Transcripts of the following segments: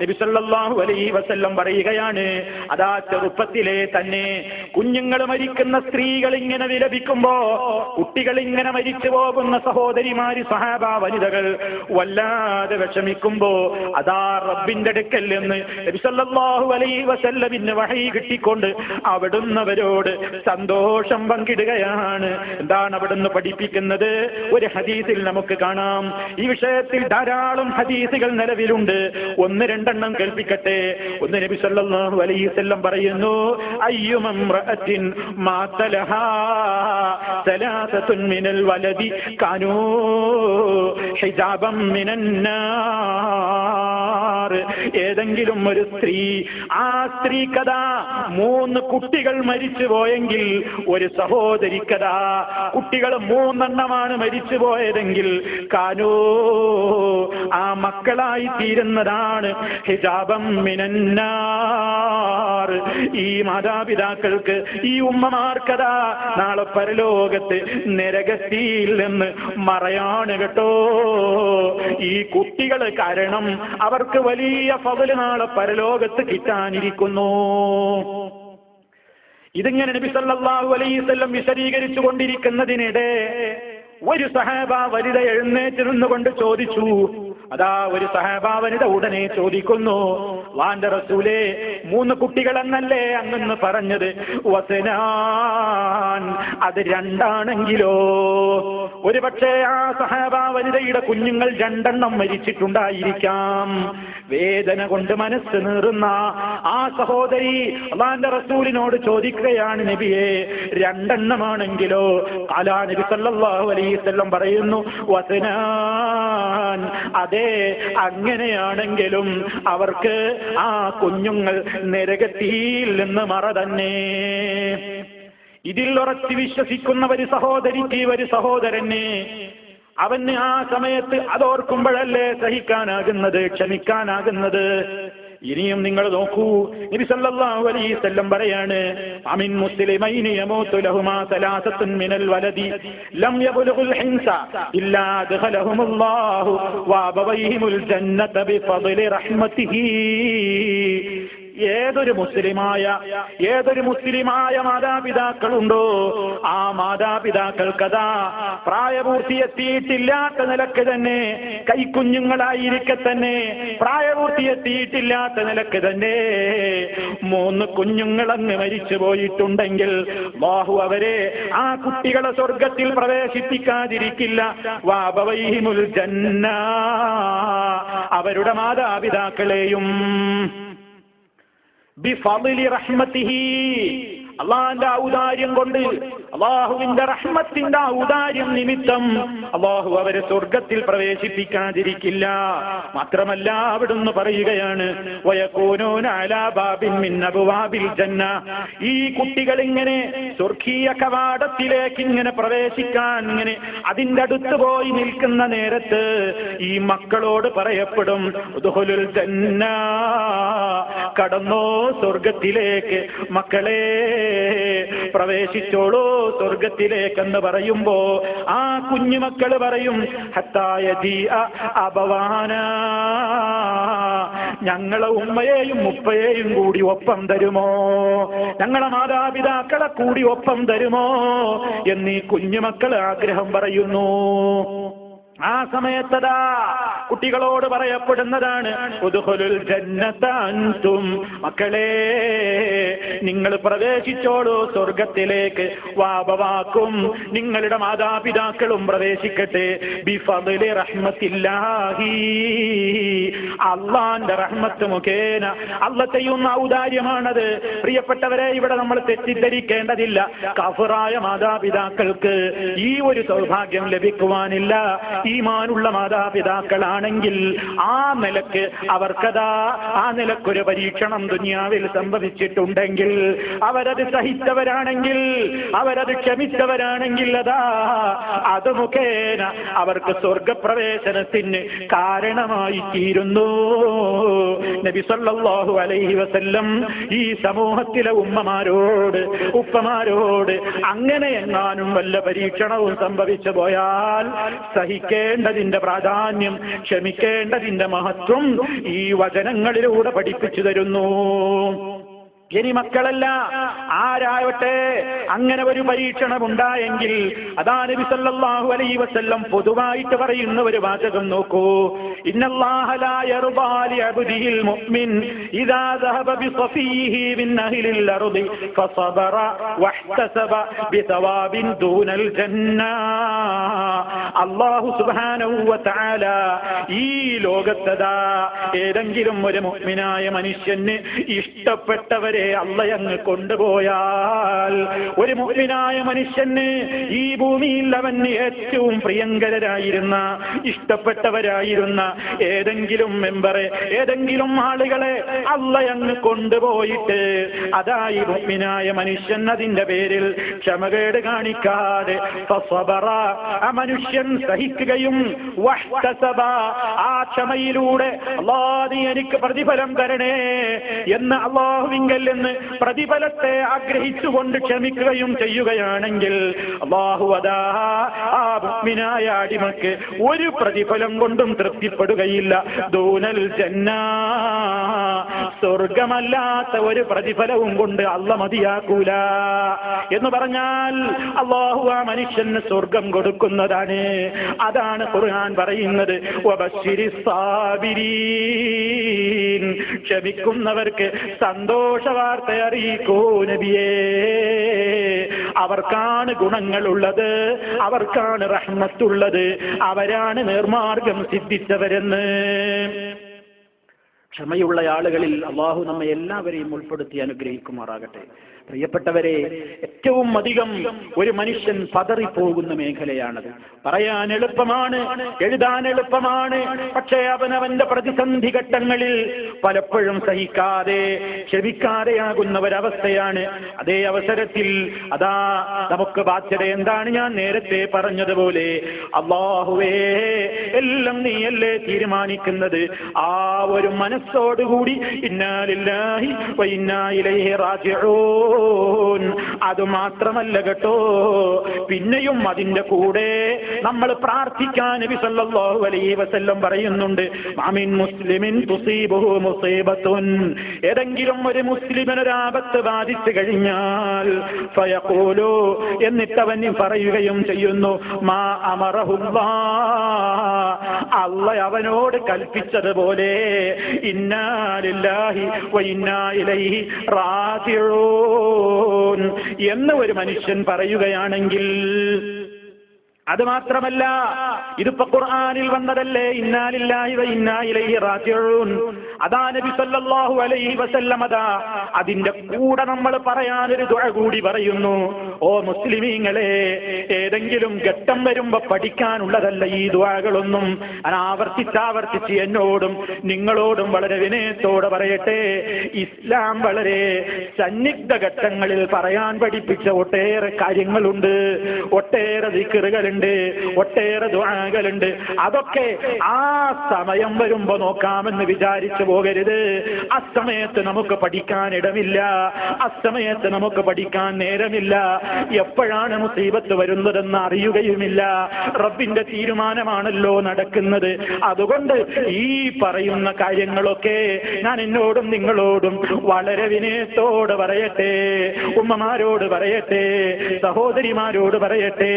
നബി സല്ലല്ലാഹു അലൈഹി വസല്ലം പറയുകയാണ്, അതാ ചെറുപ്പത്തിലെ തന്നെ കുഞ്ഞുങ്ങൾ മരിക്കുന്ന സ്ത്രീകൾ ഇങ്ങനെ വിലപിക്കുമ്പോ, കുട്ടികൾ ഇങ്ങനെ മരിച്ചു പോകുന്ന സഹോദരിമാര്, സഹാബ വനിതകൾ വല്ലാതെ വിഷമിക്കുമ്പോ, അതാ റബ്ബിന്റെ അടുക്കൽ നിന്ന് നബി സല്ലല്ലാഹു അലൈഹി വസല്ലമിന് വഹയി കിട്ടിക്കൊണ്ട് അവിടുന്ന് അവരോട് സന്തോഷം പങ്കിടുകയാണ്. എന്താണ് അവിടുന്ന് പഠിപ്പിക്കുന്നത്? ഒരു ഹദീസിൽ നമുക്ക് കാണാം. ഈ വിഷയത്തിൽ ധാരാളം ഹദീസുകൾ നിലവിലുണ്ട്. ഒന്ന് രണ്ടെണ്ണം കേൾപ്പിക്കട്ടെ. ഒന്ന് നബി സല്ലല്ലാഹു അലൈഹി വസല്ലം പറയുന്നു, അയ്യുമംറഅത്തിൻ മാതലഹാ സലാസത്തുൻ മിനൽ വലദി കാനൂ ഹിജാബം മിനന്നാർ. ഏതെങ്കിലും ഒരു സ്ത്രീ, ആ സ്ത്രീക്കതാ 3 കുട്ടികൾ മരിച്ചു പോയെങ്കിൽ, ഒരു സഹോദരിക്കതാ കുട്ടികൾ 3 എണ്ണമാണ് മരിച്ചു പോയതെങ്കിൽ, കാനൂ ആ മക്കളായി തീരുന്നതാണ് ഹിജാബം മിനന്നാർ. ഈ മാതാപിതാക്കൾക്ക്, ഈ ഉമ്മമാർക്കതാ നാളെ പരലോകത്ത് നരകത്തിൽ നിന്ന് മറയാണ് കേട്ടോ. ഈ കുട്ടികൾ കാരണം അവർക്ക് വലിയ ഫضل നാളെ പരലോകത്ത് കിട്ടാനിരിക്കുന്നു. ഇതിങ്ങനെ നബി സല്ലല്ലാഹു അലൈഹി വസല്ലം വിശദീകരിച്ചു കൊണ്ടിരിക്കുന്നതിനിടെ ഒരു സഹാബ വനിത എഴുന്നേറ്റ് നിന്നുകൊണ്ട് ചോദിച്ചു. അതാ ഒരു സഹാബ വനിത ഉടനെ ചോദിക്കുന്നു, അല്ലാഹുവിന്റെ റസൂലേ, 3 കുട്ടികളെന്നല്ലേ അങ്ങന്ന് പറഞ്ഞത്? വസനാൻ, അത് 2 ആണെങ്കിലോ? ഒരു പക്ഷേ ആ സഹാബ വനിതയുടെ കുഞ്ഞുങ്ങൾ 2 എണ്ണം മരിച്ചിട്ടുണ്ടായിരിക്കാം. വേദന കൊണ്ട് മനസ്സ് നീറുന്ന ആ സഹോദരി അല്ലാഹുവിന്റെ റസൂലിനോട് ചോദിക്കുകയാണ്, നബിയെ 2 എണ്ണമാണെങ്കിലോ? ഖാലാ, നബി സല്ലല്ലാഹു അലൈഹി വസല്ലം പറയുന്നു, വസനാൻ, അതെ, അങ്ങനെയാണെങ്കിലും അവർക്ക് ആ കുഞ്ഞുങ്ങൾ നരകത്തിൽ നിന്ന് മറ തന്നെ. ഇതിൽ ഉറച്ചു വിശ്വസിക്കുന്ന ഒരു സഹോദരിക്ക്, ഒരു സഹോദരന്, അവന് ആ സമയത്ത് അതോർക്കുമ്പോഴല്ലേ സഹിക്കാനാകുന്നത്, ക്ഷമിക്കാനാകുന്നത്. ഇനിയും നിങ്ങൾ നോക്കൂ, നബി സല്ലല്ലാഹു അലൈഹി വസല്ലം പറയാണ്, അമിൻ മുസ്ലിമൈനി യമൂതു ലഹുമാ സലാസത്തുൻ മിനൽ വലദി ലം യബ്ലുഗുൽ ഹിൻസ ഇല്ലാ അദ്ഖലഹുമുല്ലാഹു വഅബവൈഹിമുൽ ജന്നത ബിഫദ്ലി റഹ്മതിഹി. ഏതൊരു മുസ്ലിമായ മാതാപിതാക്കളുണ്ടോ, ആ മാതാപിതാക്കൾക്കതാ പ്രായപൂർത്തിയെത്തിയിട്ടില്ലാത്ത നിലക്ക് തന്നെ, കൈക്കുഞ്ഞുങ്ങളായിരിക്കെ തന്നെ പ്രായപൂർത്തിയെത്തിയിട്ടില്ലാത്ത നിലക്ക് തന്നെ 3 കുഞ്ഞുങ്ങളങ്ങ് മരിച്ചു പോയിട്ടുണ്ടെങ്കിൽ അല്ലാഹു അവരെ, ആ കുട്ടികളെ സ്വർഗത്തിൽ പ്രവേശിപ്പിക്കാതിരിക്കില്ല. വഅബവൈഹിമുൽ ജന്ന, അവരുടെ മാതാപിതാക്കളെയും ബിഫദ്ലി റഹ്മതിഹി, അള്ളാഹുവിന്റെ ഔദാര്യം കൊണ്ട്, അള്ളാഹുവിന്റെ റഹ്മത്തിന്റെ ഔദാര്യം നിമിത്തം അള്ളാഹു അവരെ സ്വർഗത്തിൽ പ്രവേശിപ്പിക്കാതിരിക്കില്ല. മാത്രമല്ല അവിടുന്ന് പറയുകയാണ്, വയകൂനൂന അലാ ബാബിൻ മിൻ അബ്വാബിൽ ജന്ന. ഈ കുട്ടികൾ ഇങ്ങനെ സ്വർഗീയ കവാടത്തിലേക്ക് ഇങ്ങനെ പ്രവേശിക്കാൻ ഇങ്ങനെ അതിന്റെ അടുത്ത് പോയി നിൽക്കുന്ന നേരത്ത് ഈ മക്കളോട് പറയപ്പെടും, ഉദ്ഖുലുൽ ജന്ന, കടന്നോ സ്വർഗത്തിലേക്ക്, മക്കളെ പ്രവേശിച്ചോളൂ സ്വർഗത്തിലേക്കെന്ന് പറയുമ്പോ ആ കുഞ്ഞുമക്കള് പറയും, ഹത്തായജീഅ അബവാന, ഞങ്ങളെ ഉമ്മയെയും ഉപ്പയെയും കൂടി ഒപ്പം തരുമോ, ഞങ്ങളെ മാതാപിതാക്കളെ കൂടി ഒപ്പം തരുമോ എന്നീ കുഞ്ഞുമക്കൾ ആഗ്രഹം പറയുന്നു. ആ സമയത്തതാ കുട്ടികളോട് പറയപ്പെടുന്നതാണ്, ഉദ്ഖുലുൽ ജന്നത അൻതും, മക്കളെ നിങ്ങൾ പ്രവേശിച്ചോളൂ സ്വർഗത്തിലേക്ക്, വാബവാക്കും, നിങ്ങളുടെ മാതാപിതാക്കളും പ്രവേശിക്കട്ടെ, ബിഫദ്ലി റഹ്മത്തില്ലാഹി, അള്ളാന്റെ റഹ്മത്ത് മുഖേന, അള്ളാഹ് ചെയ്യുന്ന ഔദാര്യമാണത്. പ്രിയപ്പെട്ടവരെ, ഇവിടെ നമ്മൾ തെറ്റിദ്ധരിക്കേണ്ടതില്ല. കാഫിറായ മാതാപിതാക്കൾക്ക് ഈ ഒരു സൗഭാഗ്യം ലഭിക്കുവാനില്ല. ഈമാനുള്ള മാതാപിതാക്കളാണെങ്കിൽ ആ നിലക്ക് അവർക്കതാ ആ നിലക്കൊരു പരീക്ഷണം ദുനിയാവിൽ സംഭവിച്ചിട്ടുണ്ടെങ്കിൽ, അവരത് സഹിച്ചവരാണെങ്കിൽ, അവരത് ക്ഷമിച്ചവരാണെങ്കിൽ, അതാ അത് മുഖേന അവർക്ക് സ്വർഗപ്രവേശനത്തിന് കാരണമായി തീരുന്നു. നബി സല്ലല്ലാഹു അലൈഹി വസല്ലം ഈ സമൂഹത്തിലെ ഉമ്മമാരോട് ഉപ്പമാരോട് അങ്ങനെ എങ്ങാനും വല്ല പരീക്ഷണവും സംഭവിച്ചു പോയാൽ സഹിക്കേണ്ടതിന്റെ പ്രാധാന്യം, ക്ഷമിക്കേണ്ടതിന്റെ മഹത്വം ഈ വചനങ്ങളിലൂടെ പഠിപ്പിച്ചു തരുന്നു. ഇനി മക്കളല്ല, ആരാവട്ടെ അങ്ങനെ ഒരു പരീക്ഷണം ഉണ്ടായെങ്കിൽ അതാ നബി സല്ലല്ലാഹു അലൈഹി വസല്ലം പൊതുവായിട്ട് പറയുന്ന ഒരു വാചകം നോക്കൂ. ഇന്നല്ലാഹ ലാ യർദാ ലി അബ്ദിഹിൽ മുഅ്മിൻ ഇദാ ദഹബ ബിസഫീഹി മിൻ അഹ്ലിൽ അർദി ഫസബറ വഹ്തസബ ബിസവാബിൻ ദൂനൽ ജന്ന. അല്ലാഹു സുബ്ഹാനഹു വ തആല ഈ ലോകത്തതാ ഏതെങ്കിലും ഒരു മുഅ്മിനായ മനുഷ്യന് ഇഷ്ടപ്പെട്ടവരെ അള്ളയങ്ങ് കൊണ്ടുപോയാൽ, ഒരു മുഅ്മിനായ മനുഷ്യന് ഈ ഭൂമിയിൽ അവന് ഏറ്റവും പ്രിയങ്കരായിരുന്ന ഇഷ്ടപ്പെട്ടവരായിരുന്ന ഏതെങ്കിലും മെമ്പറെ, ഏതെങ്കിലും ആളുകളെ അള്ളയങ്ങ് കൊണ്ടുപോയിട്ട് അതായി മുഅ്മിനായ മനുഷ്യൻ അതിന്റെ പേരിൽ ക്ഷമകേട് കാണിക്കാതെ ഫസബറ, ആ മനുഷ്യൻ സഹിക്കുകയും വഹ്തസബ, ആ ക്ഷമയിലൂടെ അല്ലാഹു എനിക്ക് പ്രതിഫലം തരണേ എന്ന് അല്ലാഹുവിങ്കൽ എന്ന് പ്രതിഫലത്തെ ആഗ്രഹിച്ചുകൊണ്ട് ക്ഷമിക്കുകയും ചെയ്യുകയാണെങ്കിൽ അല്ലാഹു അതാ ആ മുഅ്മിനായ അടിമക്ക് ഒരു പ്രതിഫലം കൊണ്ടും തൃപ്തിപ്പെടുകയില്ല. ദൂനൽ ജന്ന, സ്വർഗമല്ലാത്ത ഒരു പ്രതിഫലവും കൊണ്ട് അല്ലാഹു മതിയാക്കൂല എന്ന് പറഞ്ഞാൽ അല്ലാഹു ആ മനുഷ്യന് സ്വർഗം കൊടുക്കുന്നതാണ്. അതാണ് ഖുർആൻ പറയുന്നത്, വബശ്ശിരിസ് സാബിരീൻ, ക്ഷമിക്കുന്നവർക്ക് സന്തോഷ വാർത്ത അറിയിക്കൂ നബിയേ, അവർക്കാണ് ഗുണങ്ങളുള്ളത്, അവർക്കാണ് റഹ്മത്തുള്ളത്, അവരാണ് നേർമാർഗം സിദ്ധിച്ചവരെന്ന്. ക്ഷമയുള്ള ആളുകളിൽ അല്ലാഹു നമ്മെ എല്ലാവരെയും ഉൾപ്പെടുത്തി അനുഗ്രഹിക്കുമാറാകട്ടെ. പ്രിയപ്പെട്ടവരെ, ഏറ്റവും അധികം ഒരു മനുഷ്യൻ പതറിപ്പോകുന്ന മേഖലയാണത്. പറയാൻ എളുപ്പമാണ്, എഴുതാൻ എളുപ്പമാണ്. പക്ഷേ അവനവന്റെ പ്രതിസന്ധി ഘട്ടങ്ങളിൽ പലപ്പോഴും സഹിക്കാതെ ക്ഷമിക്കാതെയാകുന്ന ഒരവസ്ഥയാണ്. അതേ അവസരത്തിൽ അതാ നമുക്ക് ബാധ്യത എന്താണ്? ഞാൻ നേരത്തെ പറഞ്ഞതുപോലെ അല്ലാഹുവേ എല്ലാം നീയല്ലേ തീരുമാനിക്കുന്നത്. ആ ഒരു മനസ്സോടുകൂടി ഇന്നാ ലില്ലാഹി വ ഇന്നാ ഇലൈഹി റാജിഊൻ, അത് മാത്രമല്ല കേട്ടോ, പിന്നെയും അതിന്റെ കൂടെ നമ്മൾ പ്രാർത്ഥിക്കാൻ നബി സല്ലല്ലാഹു അലൈഹി വസല്ലം പറയുന്നുണ്ട്, മാമിൻ മുസ്ലിമിൻ തുസീബുഹു മുസീബത്തുൻ, ഏതെങ്കിലും ഒരു മുസ്ലിമിന് ഒരു ആപത്ത് ബാധിച്ചു കഴിഞ്ഞാൽ ഫയഖൂലു, എന്നിട്ട് അവൻ പറയുകയും ചെയ്യുന്നു, മാ അമറഹുല്ലാഹ്, അല്ലാഹ് അവനോട് കൽപ്പിച്ചതുപോലെ ഇന്നാ ലില്ലാഹി വ ഇന്നാ ഇലൈഹി റാജിഊൻ എന്ന് ഒരു മനുഷ്യൻ പറയുകയാണെങ്കിൽ, അത് മാത്രമല്ല ഇതിപ്പോ ഖുർആനിൽ വന്നതല്ലേ, ഇന്നാ ലില്ലാഹി വ ഇന്നാ ഇലൈഹി റാജിഊൻ. അതാ നബി സല്ലല്ലാഹു അലൈഹി വസല്ലം അതാ അതിന്റെ കൂടെ നമ്മൾ പറയാനൊരു ദുആ കൂടി പറയുന്നു. ഓ മുസ്ലിമീങ്ങളെ, ഏതെങ്കിലും ഘട്ടം വരുമ്പോ പഠിക്കാനുള്ളതല്ല ഈ ദുആകളൊന്നും. ആവർത്തിച്ചാവർത്തിച്ച് എന്നോടും നിങ്ങളോടും വളരെ വിനയത്തോടെ പറയട്ടെ, ഇസ്ലാം വളരെ സന്നിഗ്ധ ഘട്ടങ്ങളിൽ പറയാൻ പഠിപ്പിച്ച ഒട്ടേറെ കാര്യങ്ങളുണ്ട്, ഒട്ടേറെ ദിക്റുകളുണ്ട്, ഒട്ടേറെ ദുആകളുണ്ട്. അതൊക്കെ ആ സമയം വരുമ്പോ നോക്കാമെന്ന് വിചാരിച്ചു പോകരുത്. അസമയത്ത് നമുക്ക് പഠിക്കാൻ ഇടമില്ല, അസമയത്ത് നമുക്ക് പഠിക്കാൻ നേരമില്ല. എപ്പോഴാണ് മുസീബത്ത് വരുന്നതെന്ന് അറിയുകയുമില്ല. റബ്ബിന്റെ തീരുമാനമാണല്ലോ നടക്കുന്നത്. അതുകൊണ്ട് ഈ പറയുന്ന കാര്യങ്ങളൊക്കെ ഞാൻ എന്നോടും നിങ്ങളോടും വളരെ വിനയത്തോട് പറയട്ടെ, ഉമ്മമാരോട് പറയട്ടെ, സഹോദരിമാരോട് പറയട്ടെ,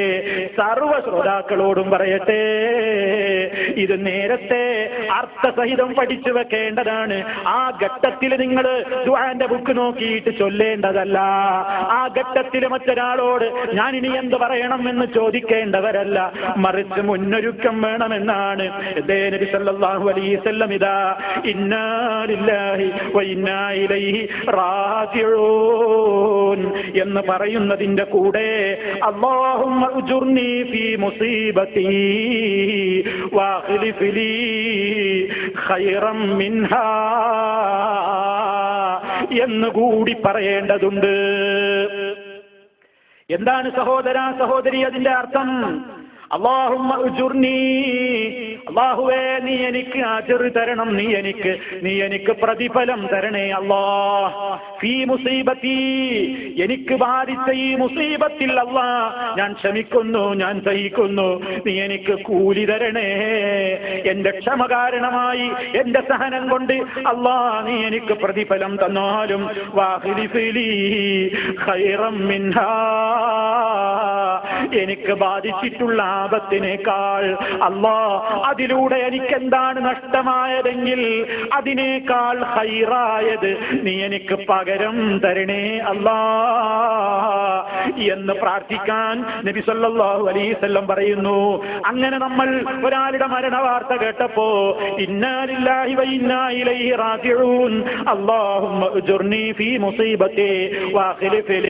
സർവ ശ്രോതാക്കളോടും പറയട്ടെ, ഇത് നേരത്തെ അർത്ഥസഹിതം പഠിച്ചു വെക്കേണ്ടതാണ്. ആ ഘട്ടത്തിൽ നിങ്ങൾ ദുആന്റെ ബുക്ക് നോക്കിയിട്ട് ചൊല്ലേണ്ടതല്ല. ആ ഘട്ടത്തിൽ മറ്റൊരാളോട് ഞാൻ ഇനി എന്ത് പറയണം എന്ന് ചോദിക്കേണ്ടവരല്ല, മറിച്ച് മുന്നൊരുക്കം വേണമെന്നാണ് നബി സല്ലല്ലാഹു അലൈഹി വസല്ലം ഇദാ ഇന്നാ ലില്ലാഹി വ ഇന്നാ ഇലൈഹി റാജിഊൻ എന്ന് പറയുന്നതിന്റെ കൂടെ അല്ലാഹുമ്മ ഉജുർനി ഫീ മുസീബതി വഖ്ലിഫ് ലീ ഖൈറൻ മിൻഹാ എന്നുകൂടി പറയേണ്ടതുണ്ട്. എന്താണ് സഹോദരാ സഹോദരി അതിന്റെ അർത്ഥം? അല്ലാഹുമ്മ ഉജുർനി, അല്ലാഹുവേ നീ എനിക്ക് അജ്ർ തരണം, നീ എനിക്ക് പ്രതിഫലം തരണേ അല്ലാഹ്. ഫീ മുസീബത്തി, എനിക്ക് ബാധിച്ച ഈ മുസീബത്തിൽ അല്ലാഹ് ഞാൻ ക്ഷമിക്കുന്നു, ഞാൻ സഹിക്കുന്നു, നീ എനിക്ക് കൂലി തരണേ. എന്റെ ക്ഷമ കാരണമായി, എന്റെ സഹനം കൊണ്ട് അല്ലാഹ് നീ എനിക്ക് പ്രതിഫലം തന്നാലും വാഖിലിഫ്ലി ഖൈറം മിൻഹാ, എനിക്ക് ബാധിച്ചിട്ടുള്ള ആപത്തിനേക്കാൾ അല്ലാഹ് അതിലൂടെ എനിക്ക് എന്താണ് നഷ്ടമായതെങ്കിൽ അതിനേക്കാൾ ഖൈറായത് നീ എനിക്ക് പകരം തരണേ അല്ലാഹ് എന്ന് പ്രാർത്ഥിക്കാൻ നബി സല്ലല്ലാഹു അലൈഹി വസല്ലം പറയുന്നു. അങ്ങനെ നമ്മൾ ഒരാളുടെ മരണവാർത്ത കേട്ടപ്പോ ഇന്നാ ലില്ലാഹി വ ഇന്നാ ഇലൈഹി റാജിഊൻ, അല്ലാഹുമ്മ ഉജ്ർനി ഫീ മുസീബതി വഖ്ലിഫ്